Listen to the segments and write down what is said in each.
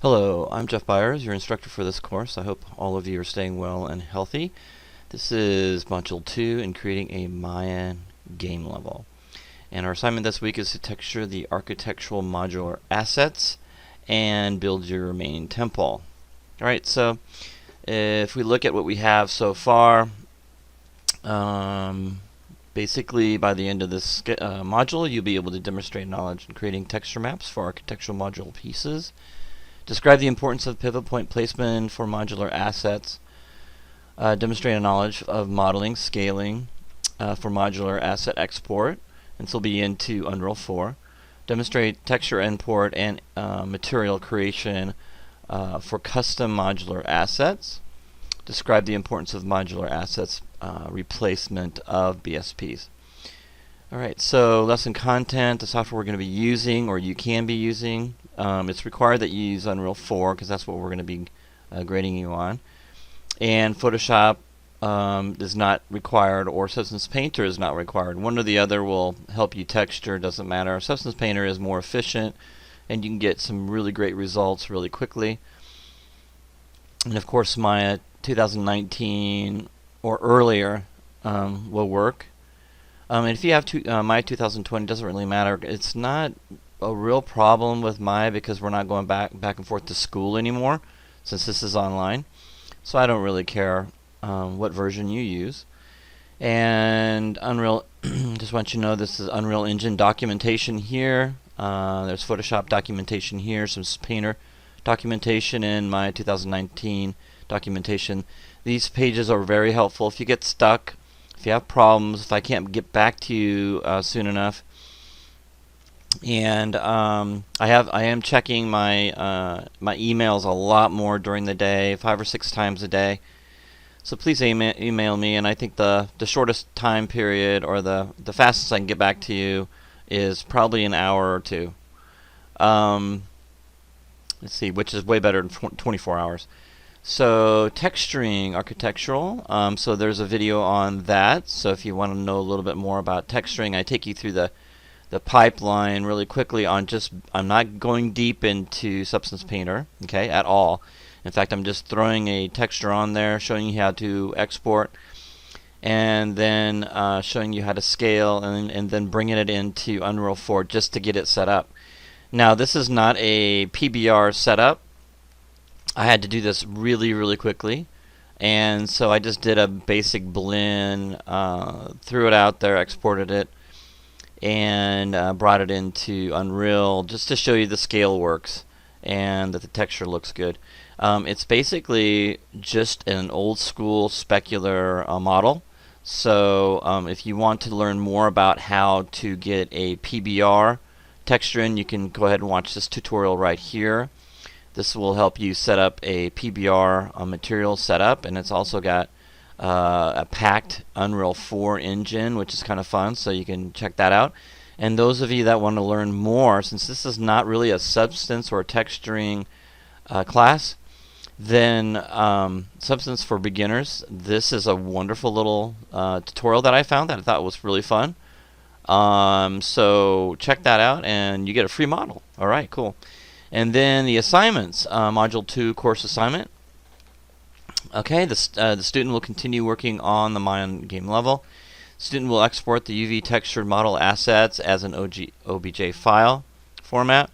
Hello, I'm Jeff Byers, your instructor for this course. I hope all of you are staying well and healthy. This is Module 2 in creating a Mayan game level. And our assignment this week is to texture the architectural modular assets and build your remaining temple. Alright, so if we look at what we have so far, basically by the end of this module, you'll be able to demonstrate knowledge in creating texture maps for architectural module pieces. Describe the importance of pivot point placement for modular assets. Demonstrate a knowledge of modeling, scaling for modular asset export. And this will be into Unreal 4. Demonstrate texture import and material creation for custom modular assets. Describe the importance of modular assets replacement of BSPs. Alright, so lesson content, the software we're going to be using, or you can be using. It's required that you use Unreal 4 because that's what we're going to be grading you on. And Photoshop is not required, or Substance Painter is not required. One or the other will help you texture, doesn't matter. Substance Painter is more efficient and you can get some really great results really quickly. And of course Maya 2019 or earlier will work. And if you have Maya 2020, it doesn't really matter. It's not a real problem with Maya because we're not going back and forth to school anymore since this is online. So I don't really care what version you use. And Unreal, just want you to know this is Unreal Engine documentation here. There's Photoshop documentation here, some Painter documentation, and Maya 2019 documentation. These pages are very helpful if you get stuck. If you have problems, if I can't get back to you soon enough, and I am checking my my emails a lot more during the day, 5 or 6 times a day. So please email me, and I think the shortest time period, or the fastest I can get back to you, is probably an hour or two. Let's see, which is way better than 24 hours. So texturing architectural, so there's a video on that. So if you want to know a little bit more about texturing, I take you through the pipeline really quickly on just, I'm not going deep into Substance Painter, okay, at all. In fact, I'm just throwing a texture on there, showing you how to export, and then showing you how to scale, and then bringing it into Unreal 4 just to get it set up. Now, this is not a PBR setup. I had to do this really quickly, and so I just did a basic blend, threw it out there, exported it, and brought it into Unreal just to show you the scale works and that the texture looks good. It's basically just an old school specular model. So if you want to learn more about how to get a PBR texture in, you can go ahead and watch this tutorial right here. This will help you set up a PBR material setup, and it's also got a packed Unreal 4 engine, which is kind of fun, so you can check that out. And those of you that want to learn more, since this is not really a substance or a texturing class, then Substance for Beginners, this is a wonderful little tutorial that I found that I thought was really fun. So check that out and you get a free model. Alright, cool. And then the assignments, Module 2 course assignment. Okay, the student will continue working on the Mayan game level. Student will export the UV textured model assets as an OBJ file format.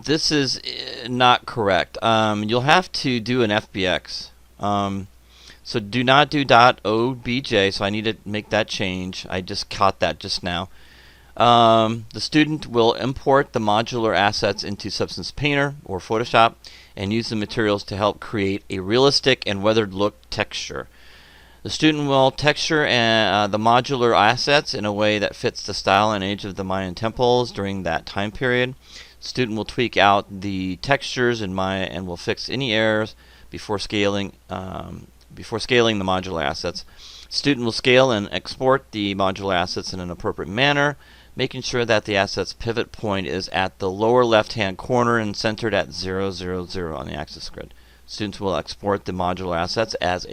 This is not correct. You'll have to do an FBX. So do not do .obj, so I need to make that change. I just caught that just now. The student will import the modular assets into Substance Painter or Photoshop and use the materials to help create a realistic and weathered look texture. The student will texture the modular assets in a way that fits the style and age of the Mayan temples during that time period. The student will tweak out the textures in Maya and will fix any errors before scaling the modular assets. The student will scale and export the modular assets in an appropriate manner, making sure that the asset's pivot point is at the lower left-hand corner and centered at 0, 0, 0 on the axis grid. Students will export the modular assets as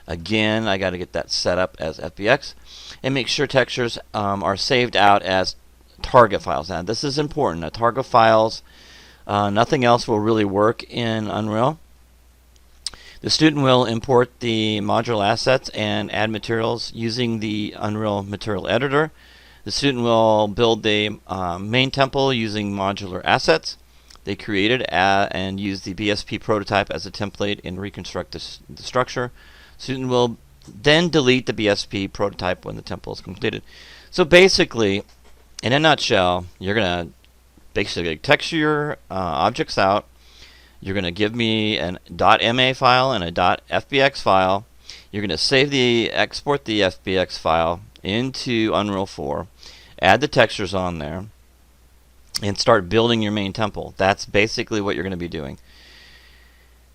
again, I got to get that set up as FBX, and make sure textures are saved out as target files. Now, this is important. Target files Nothing else will really work in Unreal. The student will import the modular assets and add materials using the Unreal Material Editor. The student will build the main temple using modular assets they created and use the BSP prototype as a template and reconstruct the structure. Student will then delete the BSP prototype when the temple is completed. So basically, in a nutshell, you're going to basically texture your objects out. You're going to give me a .ma file and a .fbx file. You're going to export the fbx file into Unreal 4, add the textures on there, and start building your main temple. That's basically what you're going to be doing.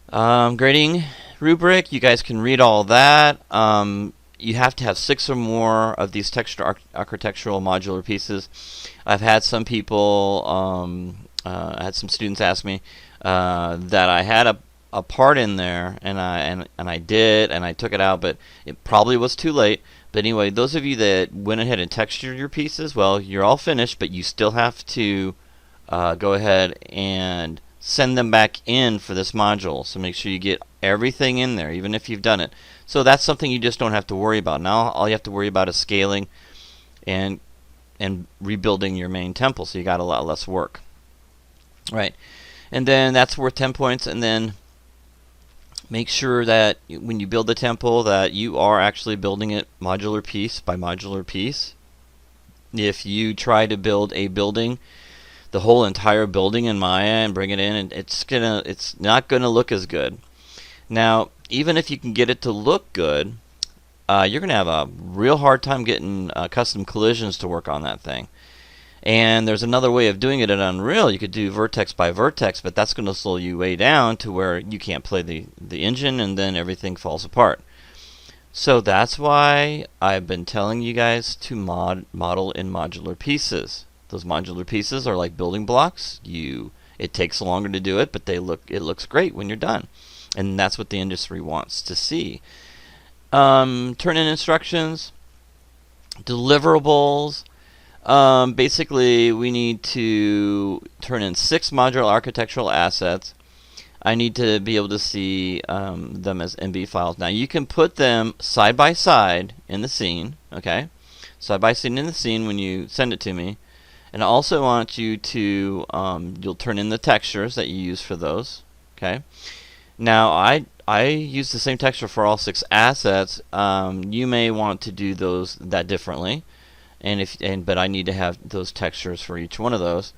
Grading rubric, you guys can read all that. You have to have 6 or more of these texture architectural modular pieces. I've had some people, I had some students ask me that I had a part in there, and I did, and I took it out, but it probably was too late. But anyway, those of you that went ahead and textured your pieces, well, you're all finished, but you still have to go ahead and send them back in for this module. So make sure you get everything in there, even if you've done it. So that's something you just don't have to worry about. Now all you have to worry about is scaling and rebuilding your main temple, so you got a lot less work. Right. And then that's worth 10 points, and then make sure that when you build the temple that you are actually building it modular piece by modular piece. If you try to build a building, the whole entire building in Maya, and bring it in, and it's not gonna look as good. Now, even if you can get it to look good, you're gonna have a real hard time getting custom collisions to work on that thing. And there's another way of doing it in Unreal. You could do vertex by vertex, but that's going to slow you way down to where you can't play the engine, and then everything falls apart. So that's why I've been telling you guys to model in modular pieces. Those modular pieces are like building blocks. It takes longer to do it, but it looks great when you're done. And that's what the industry wants to see. Turn in instructions, deliverables. Basically, we need to turn in 6 modular architectural assets. I need to be able to see them as MB files. Now, you can put them side by side in the scene, okay? Side by side in the scene when you send it to me. And I also want you to, you'll turn in the textures that you use for those, okay? Now, I use the same texture for all 6 assets. You may want to do that differently. But I need to have those textures for each one of those.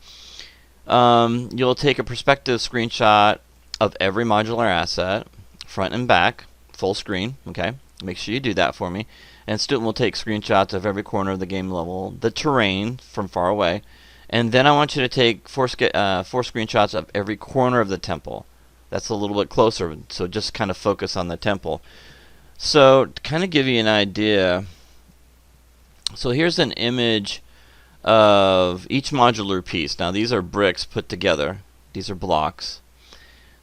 You'll take a perspective screenshot of every modular asset, front and back, full screen. Okay, make sure you do that for me. And student will take screenshots of every corner of the game level, the terrain from far away, and then I want you to take 4 screenshots of every corner of the temple. That's a little bit closer, so just kind of focus on the temple. So to kind of give you an idea. So here's an image of each modular piece. Now these are bricks put together. These are blocks.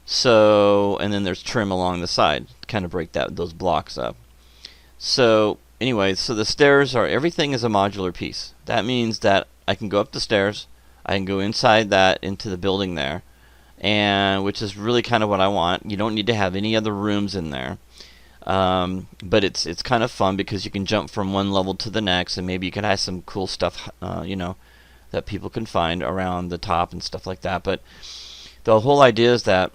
So, and then there's trim along the side to kind of break those blocks up. So anyway, so the stairs everything is a modular piece. That means that I can go up the stairs, I can go inside into the building there, and which is really kind of what I want. You don't need to have any other rooms in there. But it's kind of fun because you can jump from one level to the next, and maybe you can have some cool stuff, that people can find around the top and stuff like that. But the whole idea is that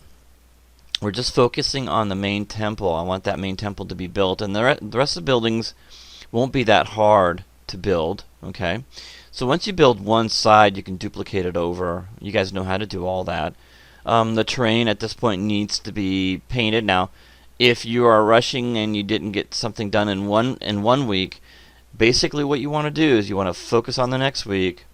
we're just focusing on the main temple. I want that main temple to be built, and the rest of the buildings won't be that hard to build. Okay, so once you build one side, you can duplicate it over. You guys know how to do all that. The terrain at this point needs to be painted now. If you are rushing and you didn't get something done in one week, basically what you want to do is you want to focus on the next week,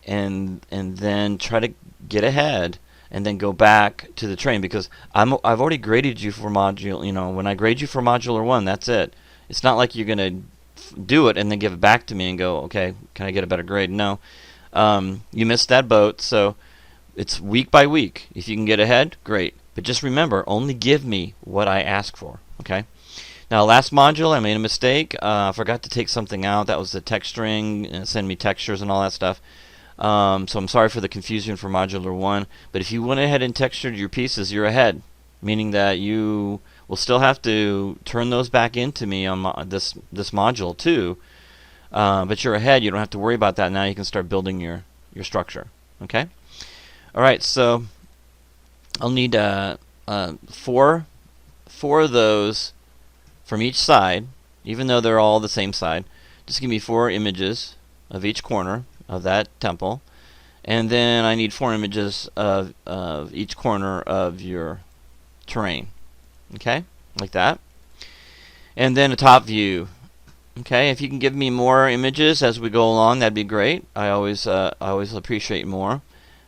and then try to get ahead, and then go back to the train, because I've already graded you for module. When I grade you for modular 1, that's it. It's not like you're gonna do it and then give it back to me and go, okay, can I get a better grade? No, you missed that boat. So it's week by week. If you can get ahead, great. But just remember, only give me what I ask for, okay? Now, last module, I made a mistake. I forgot to take something out. That was the texturing, send me textures and all that stuff. So I'm sorry for the confusion for Modular 1, but if you went ahead and textured your pieces, you're ahead, meaning that you will still have to turn those back into me on this module too, but you're ahead. You don't have to worry about that. Now you can start building your structure. Okay? Alright, so I'll need four of those from each side, even though they're all the same side. Just give me 4 images of each corner of that temple, and then I need 4 images of each corner of your terrain. Okay, like that. And then a top view. Okay, if you can give me more images as we go along, that'd be great. I always appreciate more,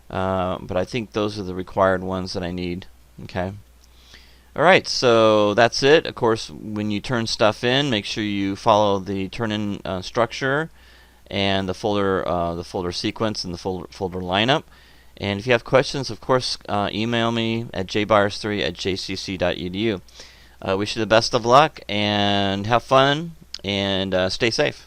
but I think those are the required ones that I need. Okay. Alright, so that's it. Of course, when you turn stuff in, make sure you follow the turn-in structure and the folder sequence and the folder lineup. And if you have questions, of course, email me at jbyers3@jcc.edu. Wish you the best of luck and have fun and stay safe.